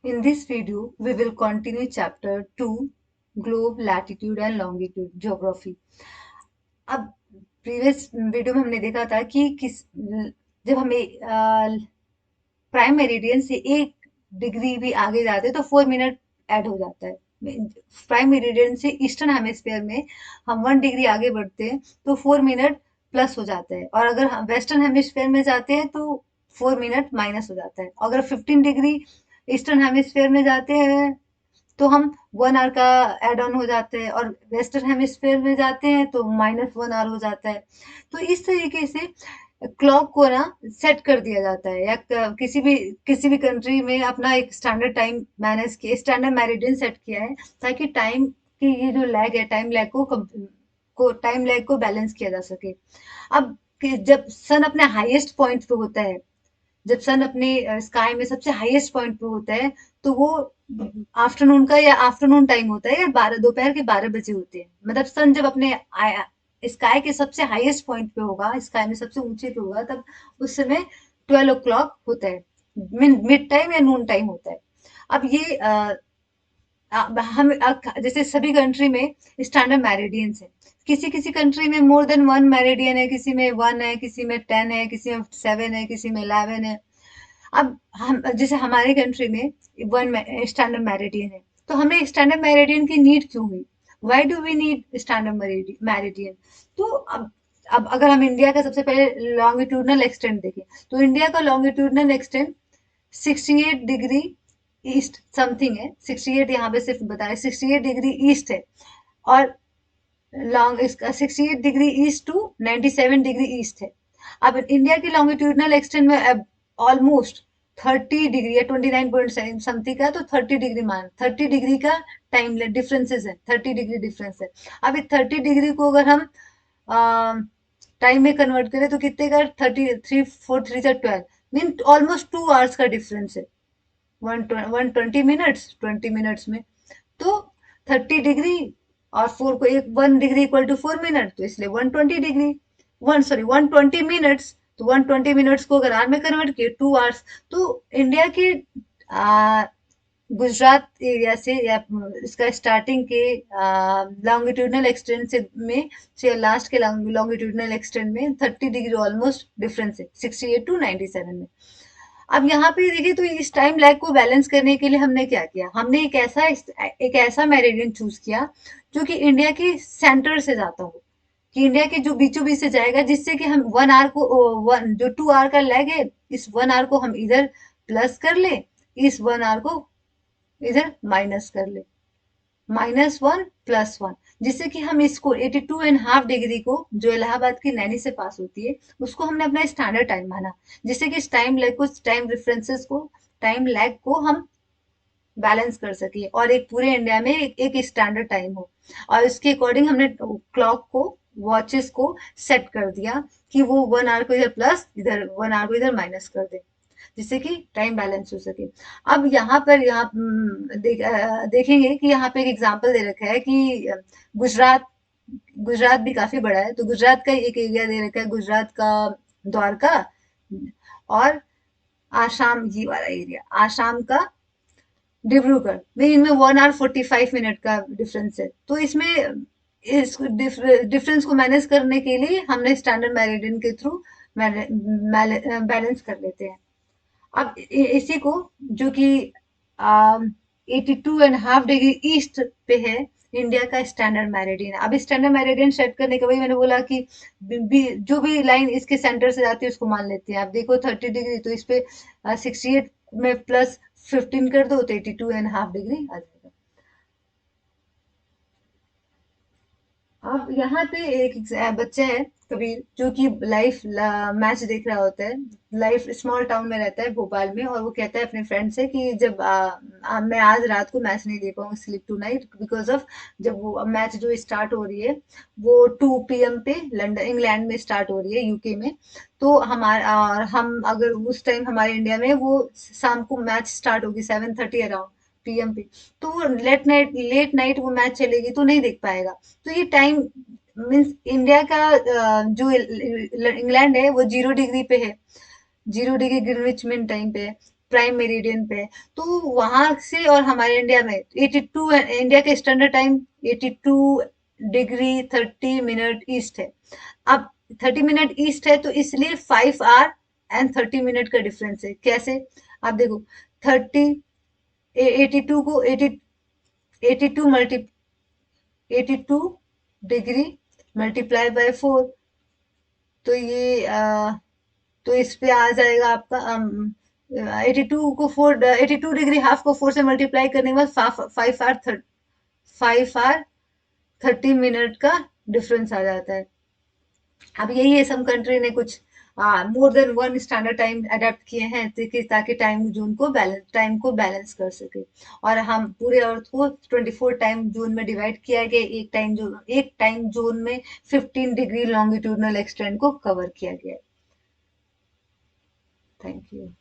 In this video, we will continue chapter 2, Globe, Latitude and Longitude, Geography. अब previous video में हमने देखा था कि जब हमें प्राइम मेरिडियन से 1 डिग्री भी आगे जाते हैं तो 4 मिनट ऐड हो जाता है। प्राइम मेरिडियन से ईस्टर्न हेमिस्फीयर में हम 1 डिग्री आगे बढ़ते हैं तो 4 मिनट प्लस हो जाता है, और अगर हम वेस्टर्न हेमिस्फीयर में जाते हैं तो 4 मिनट माइनस हो जाता है। अगर 15 डिग्री ईस्टर्न हेमिस्फीयर में जाते हैं तो हम 1 आवर का एड ऑन हो जाते हैं, और वेस्टर्न हेमिस्फीयर में जाते हैं तो -1 आवर हो जाता है। तो इस तरीके से क्लॉक को ना सेट कर दिया जाता है, या किसी भी कंट्री में अपना एक स्टैंडर्ड टाइम मैनेज किया, स्टैंडर्ड मेरिडियन सेट किया है, ताकि टाइम की ये जो लैग है, टाइम लैग को बैलेंस किया जा सके। अब जब सन अपने हाईएस्ट पॉइंट पे होता है, जब सन अपने स्काई में सबसे हाईएस्ट पॉइंट पे होता है, तो वो आफ्टरनून का या आफ्टरनून टाइम होता है, या दोपहर के 12 बजे होते हैं। मतलब सन जब अपने स्काई के सबसे हाईएस्ट पॉइंट पे होगा, स्काई में सबसे ऊंचे पे होगा, तब उस समय 12 o'clock होता है, मिड टाइम या नून टाइम होता है। अब ये जैसे सभी कंट्री में स्टैंडर्ड मेरिडियंस है। किसी किसी कंट्री में मोर देन वन मेरिडियन है, किसी में 1 है, किसी में 10 है, किसी में 7 है, किसी में 11 है। अब हम जैसे हमारे कंट्री में वन स्टैंडर्ड मेरिडियन है, तो हमें स्टैंडर्ड मेरिडियन की नीड क्यों हुई? Why do we need standard meridian? तो अब अगर हम इंडिया का सबसे पहले लॉन्गिट्यूडनल एक्सटेंट देखें, तो इंडिया का longitudinal extent 68 degree east something है। 68 यहाँ पे सिर्फ बताया, 68 डिग्री ईस्ट है। और लॉन्ग इसका 68 degree east to 97 degree east है। अब इंडिया की लॉन्गिट्यूडनल एक्सटेंट में ऑलमोस्ट 30 डिग्री या 29 पॉइंट समथिंग का, तो 30 डिग्री मान, 30 डिग्री का टाइम डिफरेंसेस है, 30 डिग्री डिफरेंस है। अब इस 30 डिग्री को अगर हम टाइम में कन्वर्ट करें तो कितने का, 33 4 3 12 मीन ऑलमोस्ट 2 आवर्स का डिफरेंस है। 120 मिनट्स, 20 मिनट्स में। तो 30 डिग्री और 1 डिग्री इक्वल टू 4 मिनट, तो इसलिए 120 डिग्री, 120 मिनट्स। तो 120 मिनट्स को अगर आर में कन्वर्ट किए, 2 आवर्स। तो इंडिया के आ, गुजरात एरिया से, या इसका स्टार्टिंग के लॉन्गिट्यूडनल एक्सटेंट से लास्ट के लॉन्गिट्यूडनल एक्सटेंट में 30 डिग्री ऑलमोस्ट डिफरेंस है, 68 to 97 में। अब यहाँ पे देखिए, तो इस टाइम लैग को बैलेंस करने के लिए हमने क्या किया, हमने एक ऐसा मेरिडियन चूज किया जो कि इंडिया के सेंटर से जाता हो, कि इंडिया के जो बीचों बीच से जाएगा, जिससे कि हम 1 आवर को, जो 2 आवर का लैग है, इस 1 आवर को हम इधर प्लस कर ले, इस 1 आवर को इधर माइनस कर ले, -1 + 1, जिससे कि हम इसको 82.5 डिग्री को, जो इलाहाबाद की नैनी से पास होती है, उसको हमने अपना स्टैंडर्ड टाइम माना, जिससे कि इस टाइम लैग को हम बैलेंस कर सके, और एक पूरे इंडिया में एक स्टैंडर्ड टाइम हो। और इसके अकॉर्डिंग हमने क्लॉक को, वॉचेस को सेट कर दिया कि वो 1 आवर को इधर प्लस, इधर 1 आवर को इधर माइनस कर दे, जिससे कि टाइम बैलेंस हो सके। अब देखेंगे कि यहाँ पे एक एग्जांपल दे रखा है कि गुजरात गुजरात भी काफी बड़ा है, तो गुजरात का एक एरिया दे रखा है, गुजरात का द्वारका, और आसाम, ये वाला एरिया आसाम का डिब्रूगढ़ में, इनमें 1 आवर 45 मिनट का डिफरेंस है। तो इसमें इस डिफरेंस को मैनेज करने के लिए हमने स्टैंडर्ड मेरिडियन के थ्रू बैलेंस कर लेते हैं। अब इसी को, जो कि 82.5 डिग्री ईस्ट पे है, इंडिया का स्टैंडर्ड मेरिडियन। अब स्टैंडर्ड मेरिडियन सेट करने के, वही मैंने बोला कि जो भी लाइन इसके सेंटर से जाती है उसको मान लेते हैं। आप देखो 30 डिग्री, तो इस पे 68 में +15 कर दो तो 82.5 डिग्री आ जाएगा। अब यहाँ पे एक बच्चा है कबीर, जो कि लाइव मैच देख रहा होता है, लाइव स्मॉल टाउन में रहता है, भोपाल में। और वो कहता है अपने फ्रेंड से कि जब मैं आज रात को मैच नहीं देख पाऊंगा, sleep tonight, because of, जब वो मैच जो स्टार्ट हो रही है वो 2 PM पे लंदन, इंग्लैंड में स्टार्ट हो रही है, यूके में। तो हम अगर उस टाइम हमारे इंडिया में वो शाम को मैच स्टार्ट होगी 7:30 अराउंड PM पे, तो वो लेट नाइट वो मैच चलेगी, तो नहीं देख पाएगा। तो ये टाइम मीन्स इंडिया का जो इंग्लैंड है वो 0 डिग्री पे है, 0 डिग्री ग्रीनविच मीन टाइम पे है। प्राइम मेरिडियन पे है। तो वहां से और हमारे इंडिया में 82, इंडिया के standard time 82 degree 30 minute east है। अब 30 मिनट ईस्ट है तो इसलिए 5 आवर एंड 30 मिनट का डिफरेंस है। कैसे? आप देखो, 82 को 82 डिग्री मल्टीप्लाई बाय 4, तो ये तो इस पे आ जाएगा आपका 82 डिग्री हाफ को 4 से मल्टीप्लाई करने के बाद 5 आवर 30 मिनट का डिफरेंस आ जाता है। अब यही है, सम कंट्री ने कुछ more than one standard time adapt किए हैं ताकि टाइम को बैलेंस कर सके। और हम पूरे अर्थ को 24 टाइम जोन में डिवाइड किया गया। एक टाइम जोन में 15 डिग्री लॉन्गिट्यूडनल एक्सटेंड को कवर किया गया। Thank you.